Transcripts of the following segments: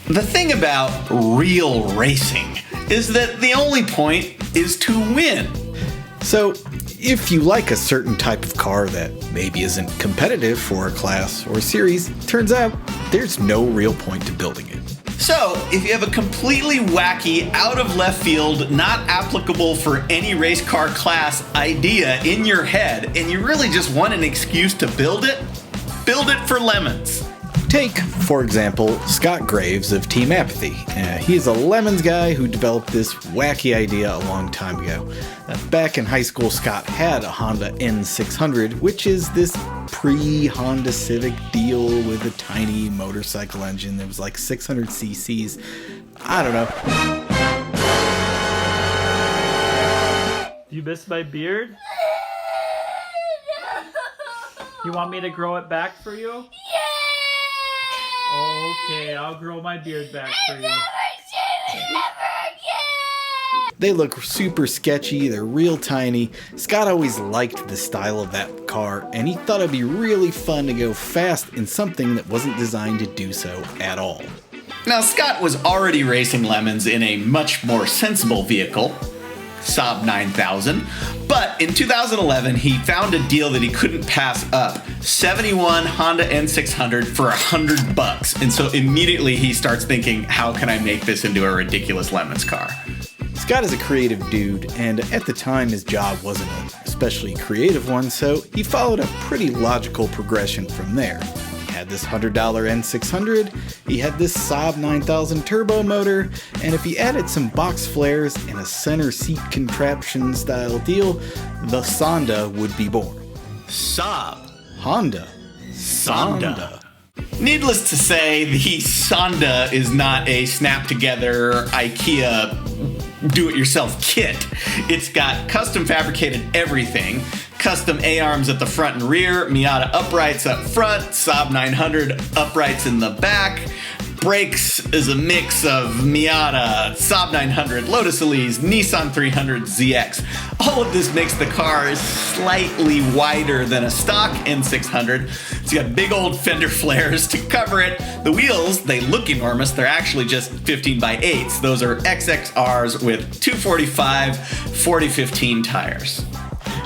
The thing about real racing is that the only point is to win. So, if you like a certain type of car that maybe isn't competitive for a class or series, turns out there's no real point to building it. So, if you have a completely wacky, out of left field, not applicable for any race car class idea in your head, and you really just want an excuse to build it for lemons. Take, for example, Scott Graves of Team Apathy. He is a lemons guy who developed this wacky idea a long time ago. Back in high school, Scott had a Honda N600, which is this pre-Honda Civic deal with a tiny motorcycle engine that was like 600 cc's. I don't know. You miss my beard? You want me to grow it back for you? Okay, I'll grow my beard back for you. They look super sketchy, they're real tiny. Scott always liked the style of that car, and he thought it'd be really fun to go fast in something that wasn't designed to do so at all. Now, Scott was already racing lemons in a much more sensible vehicle, Saab 9000, but in 2011 he found a deal that he couldn't pass up. 71 Honda N600 for $100, and so immediately he starts thinking, how can I make this into a ridiculous lemons car? Scott is a creative dude, and at the time his job wasn't an especially creative one, so he followed a pretty logical progression from there. He had this $100 N600, he had this Saab 9000 turbo motor, and if he added some box flares and a center seat contraption style deal, the Saanda would be born. Saab. Honda. Saanda. Needless to say, the Saanda is not a snap-together IKEA do-it-yourself kit. It's got custom fabricated everything, custom A-arms at the front and rear, Miata uprights up front, Saab 900 uprights in the back. Brakes is a mix of Miata, Saab 900, Lotus Elise, Nissan 300, ZX. All of this makes the car slightly wider than a stock N600. It's got big old fender flares to cover it. The wheels, they look enormous. They're actually just 15 by 8s. Those are XXRs with 245 4015 tires.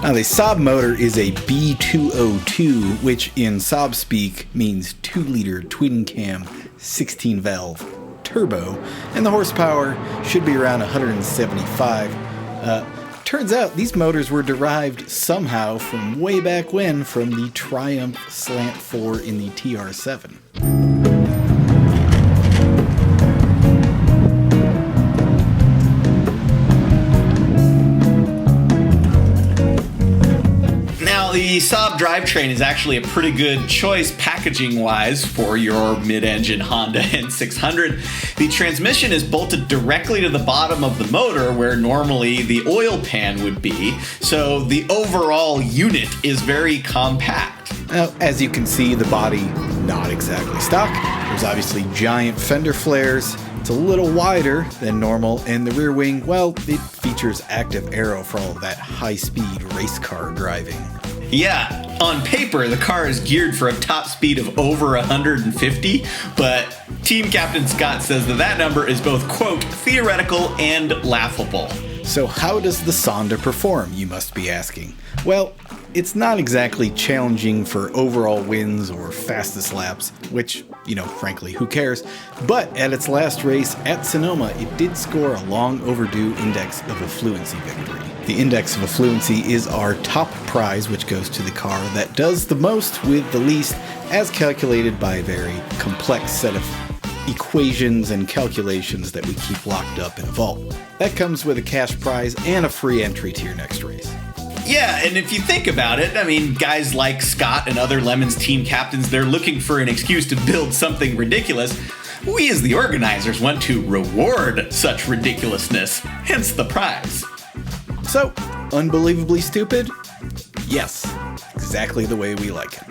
Now, the Saab motor is a B202, which in Saab speak means 2-liter twin-cam 16-valve turbo, and the horsepower should be around 175. Turns out these motors were derived somehow from way back when from the Triumph Slant 4 in the TR7. The Saab drivetrain is actually a pretty good choice packaging-wise for your mid-engine Honda N600. The transmission is bolted directly to the bottom of the motor where normally the oil pan would be, so the overall unit is very compact. Now, as you can see, the body not exactly stock. There's obviously giant fender flares. It's a little wider than normal, and the rear wing, well, it features active aero for all of that high-speed race car driving. Yeah, on paper, the car is geared for a top speed of over 150, but Team Captain Scott says that number is both, quote, theoretical and laughable. So how does the Saanda perform, you must be asking? Well, it's not exactly challenging for overall wins or fastest laps, which, frankly, who cares? But at its last race at Sonoma, it did score a long overdue Index of Affluency victory. The Index of Affluency is our top prize, which goes to the car that does the most with the least, as calculated by a very complex set of equations and calculations that we keep locked up in a vault. That comes with a cash prize and a free entry to your next race. Yeah, and if you think about it, guys like Scott and other Lemons team captains, they're looking for an excuse to build something ridiculous. We as the organizers want to reward such ridiculousness, hence the prize. So, unbelievably stupid? Yes, exactly the way we like it.